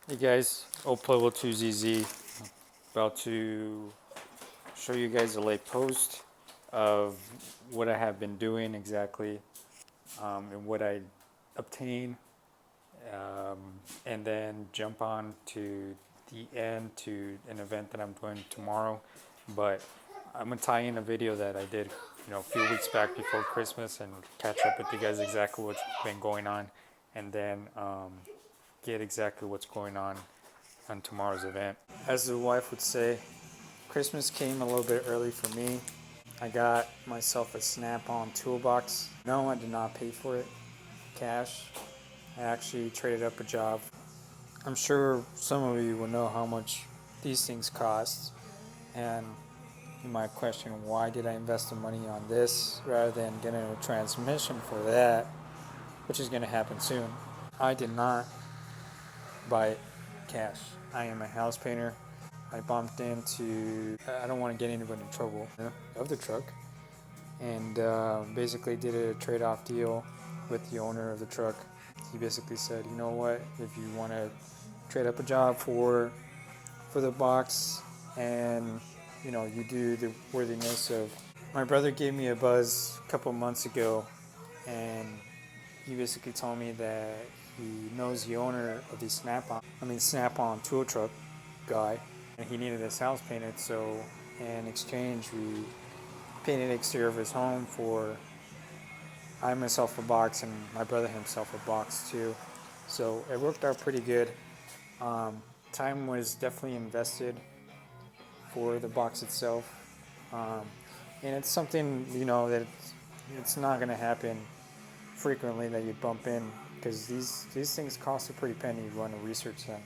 Hey guys, Oplevel 2ZZ, about to show you guys a late post of what I have been doing exactly, and what I obtained, um, and then jump on to the end to an event that I'm doing tomorrow. But I'm gonna tie in a video that I did, a few weeks back before Christmas, and catch up with you guys exactly what's been going on, and then get exactly what's going on tomorrow's event. As the wife would say, Christmas came a little bit early for me. I got myself a Snap-on toolbox. No, I did not pay for it cash. I actually traded up a job. I'm sure some of you will know how much these things cost, and you might question, why did I invest the money on this rather than getting a transmission for that, which is going to happen soon. I did not buy it cash. I am a house painter. I bumped into, I don't want to get anybody in trouble, of the truck, and basically did a trade-off deal with the owner of the truck. He basically said, you know what, if you want to trade up a job for the box, and you do the worthiness of. My brother gave me a buzz a couple months ago, and he basically told me that he knows the owner of the Snap-on tool truck guy, and he needed his house painted. So in exchange, we painted the exterior of his home for I myself a box and my brother himself a box too. So it worked out pretty good. Time was definitely invested for the box itself, and it's something that it's not going to happen frequently that you bump in, because these things cost a pretty penny if you want to research them.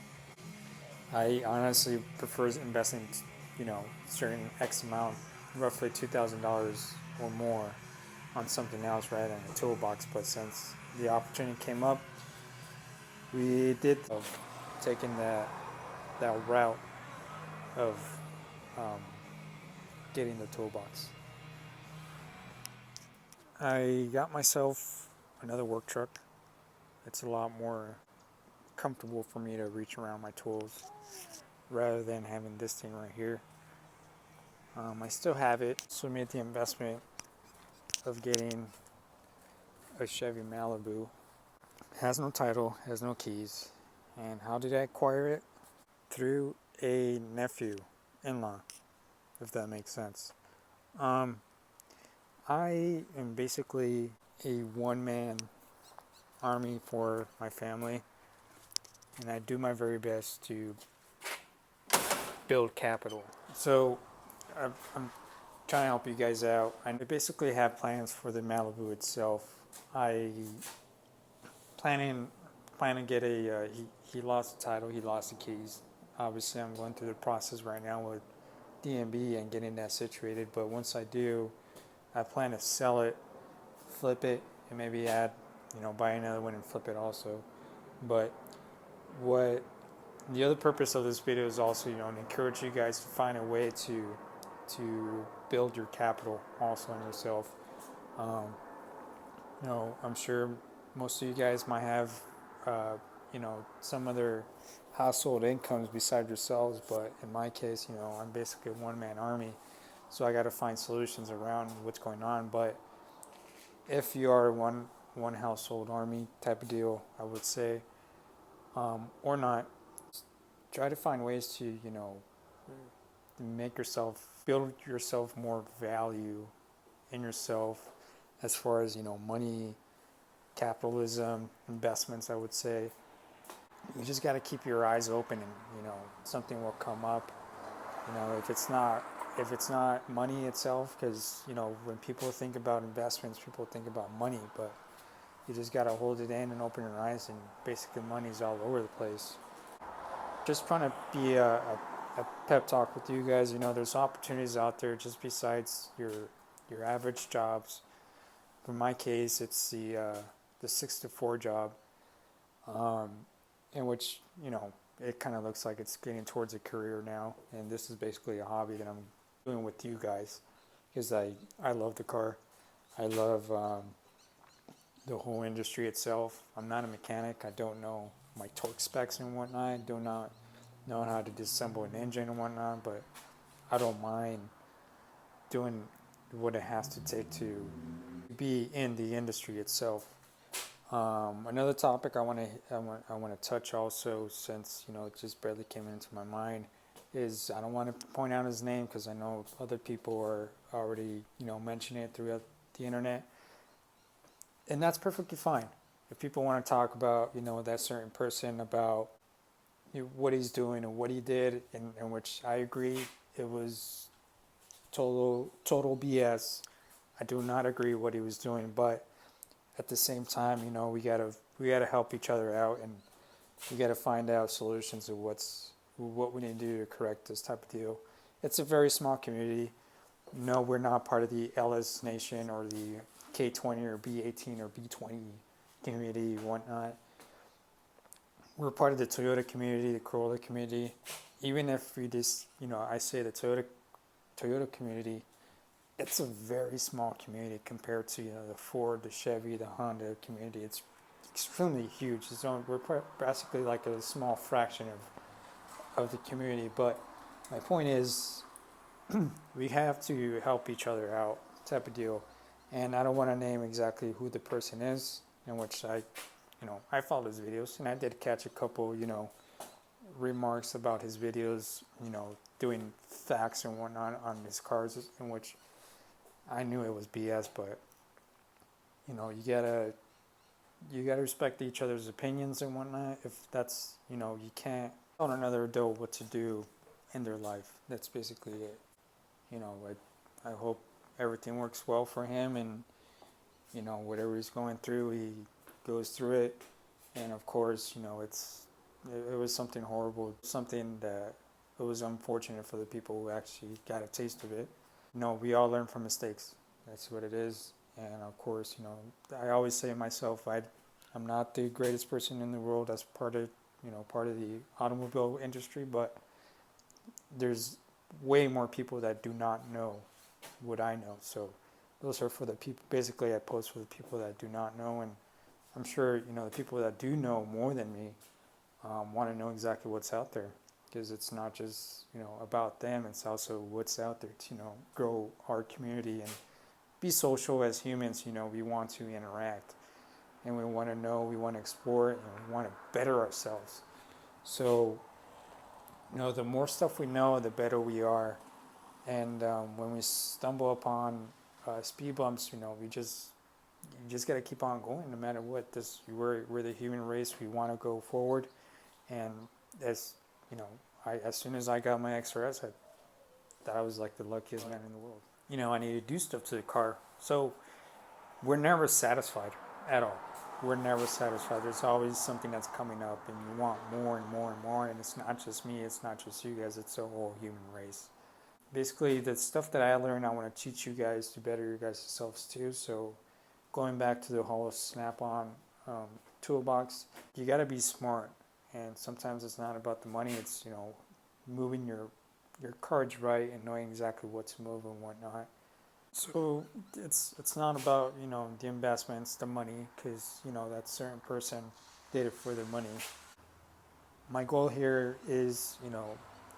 I honestly prefer investing, certain X amount, roughly $2,000 or more, on something else rather than a toolbox. But since the opportunity came up, we did of taking that route of um, getting the toolbox. I got myself another work truck. It's a lot more comfortable for me to reach around my tools rather than having this thing right here. I still have it, so I made the investment of getting a Chevy Malibu. It has no title, has no keys. And how did I acquire it? Through a nephew, in-law, if that makes sense. I am basically a one-man army for my family, and I do my very best to build capital. So I'm trying to help you guys out. I basically have plans for the Malibu itself. I planning to get a. He lost the title. He lost the keys. Obviously, I'm going through the process right now with DMB and getting that situated. But once I do, I plan to sell it, flip it, and maybe buy another one and flip it also. But what the other purpose of this video is also, to encourage you guys to find a way to build your capital also on yourself. I'm sure most of you guys might have, some other household incomes besides yourselves, but in my case, I'm basically a one-man army, so I got to find solutions around what's going on. But if you are one household army type of deal, I would say, or not, try to find ways to, build yourself more value in yourself, as far as money, capitalism, investments. I would say you just got to keep your eyes open, and something will come up. If it's not money itself, because when people think about investments, people think about money, but you just got to hold it in and open your eyes, and basically money's all over the place. Just trying to be a pep talk with you guys. There's opportunities out there just besides your average jobs. For my case, it's the 6 to 4 job, in which it kind of looks like it's getting towards a career now, and this is basically a hobby that I'm doing with you guys, because I love the car. I love the whole industry itself. I'm not a mechanic. I don't know my torque specs and whatnot. Do not know how to disassemble an engine and whatnot, but I don't mind doing what it has to take to be in the industry itself. Another topic I want to touch also, since it just barely came into my mind, is I don't want to point out his name because I know other people are already mentioning it throughout the internet, and that's perfectly fine. If people want to talk about that certain person, about what he's doing and what he did, in which I agree it was total BS. I do not agree what he was doing, but at the same time, we gotta help each other out, and we gotta find out solutions of what we need to do to correct this type of deal. It's a very small community. No, we're not part of the LS Nation or the K20 or B18 or B20 community, whatnot. We're part of the Toyota community, the Corolla community. Even if we just, I say the Toyota community, it's a very small community compared to the Ford, the Chevy, the Honda community. It's extremely huge. We're basically like a small fraction of the community. But my point is, we have to help each other out, type of deal. And I don't want to name exactly who the person is, in which I followed his videos, and I did catch a couple, remarks about his videos, doing facts and whatnot on his cars, in which I knew it was BS. But you gotta respect each other's opinions and whatnot. If that's you can't tell another adult what to do in their life. That's basically it. I hope everything works well for him, and whatever he's going through, he goes through it. And of course, it was something horrible, something that it was unfortunate for the people who actually got a taste of it. We all learn from mistakes. That's what it is. And of course, I always say to myself, I'm not the greatest person in the world as part of the automobile industry, but there's way more people that do not know what I know. So those are for the people. Basically, I post for the people that do not know, and I'm sure the people that do know more than me want to know exactly what's out there, because it's not just about them. It's also what's out there to grow our community and be social as humans. We want to interact, and we want to know, we want to explore, and we want to better ourselves. So the more stuff we know, the better we are. And when we stumble upon speed bumps, you just got to keep on going, no matter what. We're the human race. We want to go forward, and as as soon as I got my XRS, I thought I was like the luckiest man in the world. I need to do stuff to the car. So we're never satisfied at all. We're never satisfied. There's always something that's coming up, and you want more and more and more. And it's not just me. It's not just you guys. It's the whole human race. Basically, the stuff that I learned, I want to teach you guys to better your guys' selves too. So going back to the whole snap-on toolbox, you got to be smart. And sometimes it's not about the money. It's moving your cards right and knowing exactly what to move and whatnot. So it's not about the investments, the money, because that certain person did it for their money. My goal here is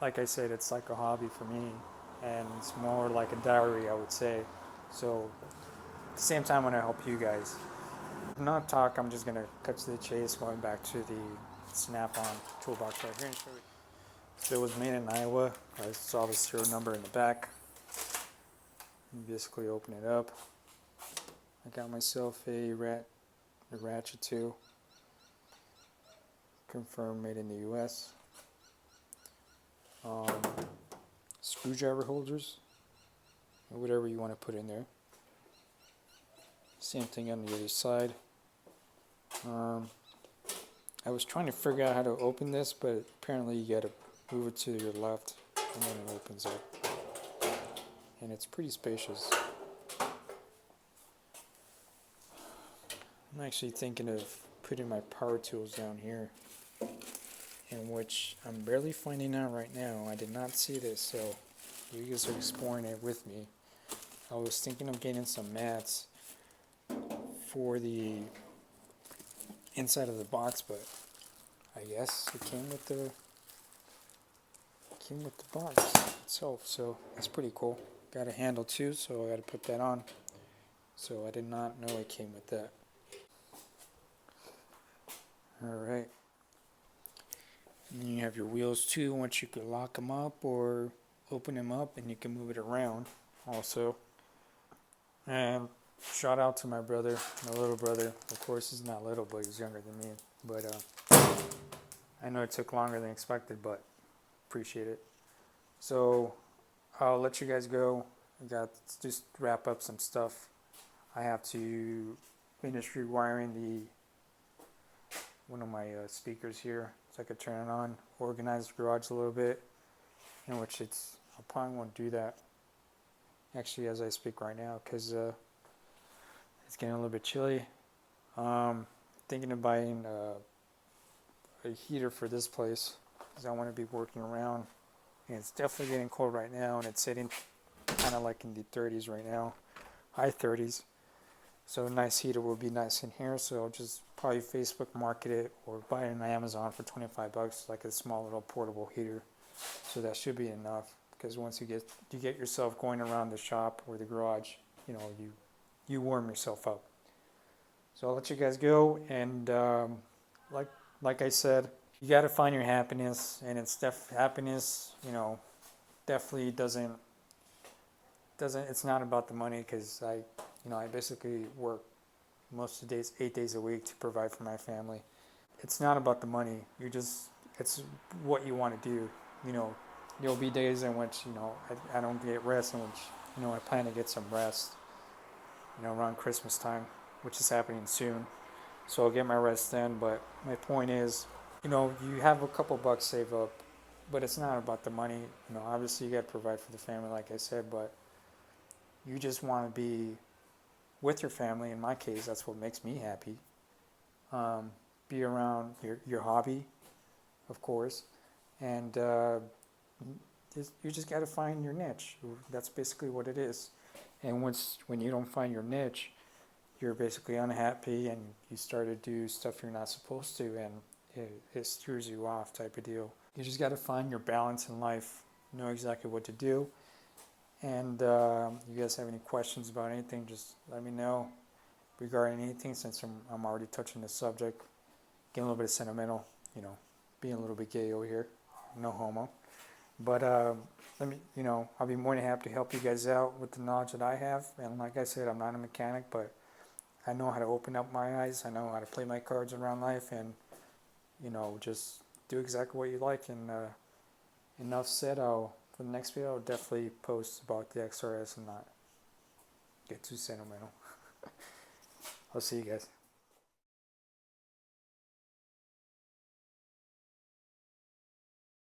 like I said, it's like a hobby for me, and it's more like a diary, I would say. So at the same time, I want to help you guys. Not talk. I'm just gonna cut to the chase. Going back to the snap-on toolbox right here. So it was made in Iowa. I saw the serial number in the back. You basically open it up. I got myself a ratchet too. Confirmed made in the U.S. Screwdriver holders, or whatever you want to put in there. Same thing on the other side. I was trying to figure out how to open this, but apparently you gotta move it to your left and then it opens up. And it's pretty spacious. I'm actually thinking of putting my power tools down here, in which I'm barely finding out right now. I did not see this, so you guys are exploring it with me. I was thinking of getting some mats for the inside of the box, but I guess it came with the box itself, so that's pretty cool. Got a handle too, so I got to put that on. So I did not know it came with that. All right. And then you have your wheels too. Once you can lock them up or open them up, and you can move it around also. And shout out to my brother, my little brother. Of course, he's not little, but he's younger than me. But I know it took longer than expected, but appreciate it. So I'll let you guys go. I got to just wrap up some stuff. I have to finish rewiring one of my speakers here so I could turn it on, organize the garage a little bit, in which I probably won't do that actually as I speak right now because it's getting a little bit chilly. Thinking of buying a heater for this place because I want to be working around, and it's definitely getting cold right now, and it's sitting kind of like in the 30s right now, high 30s. So a nice heater will be nice in here. So I'll just probably Facebook market it or buy it on Amazon for 25 bucks, like a small little portable heater. So that should be enough because once you get yourself going around the shop or the garage, you warm yourself up. So I'll let you guys go, and like I said, you got to find your happiness, and happiness, definitely doesn't. It's not about the money because I basically work most of the days, 8 days a week to provide for my family. It's not about the money. It's what you want to do. There'll be days in which, I don't get rest, in which, I plan to get some rest, around Christmas time, which is happening soon. So I'll get my rest then. But my point is, you have a couple bucks saved up, but it's not about the money. Obviously you got to provide for the family, like I said, but you just want to be with your family. In my case, that's what makes me happy. Be around your hobby, of course, and you just got to find your niche. That's basically what it is. And when you don't find your niche, you're basically unhappy, and you start to do stuff you're not supposed to, and it steers you off, type of deal. You just got to find your balance in life, know exactly what to do. And you guys have any questions about anything, just let me know regarding anything, since I'm already touching the subject. Getting a little bit sentimental, being a little bit gay over here. No homo. But let me, I'll be more than happy to help you guys out with the knowledge that I have. And like I said, I'm not a mechanic, but I know how to open up my eyes. I know how to play my cards around life, and just do exactly what you like. And enough said. For the next video, I'll definitely post about the XRS and not get too sentimental. I'll see you guys.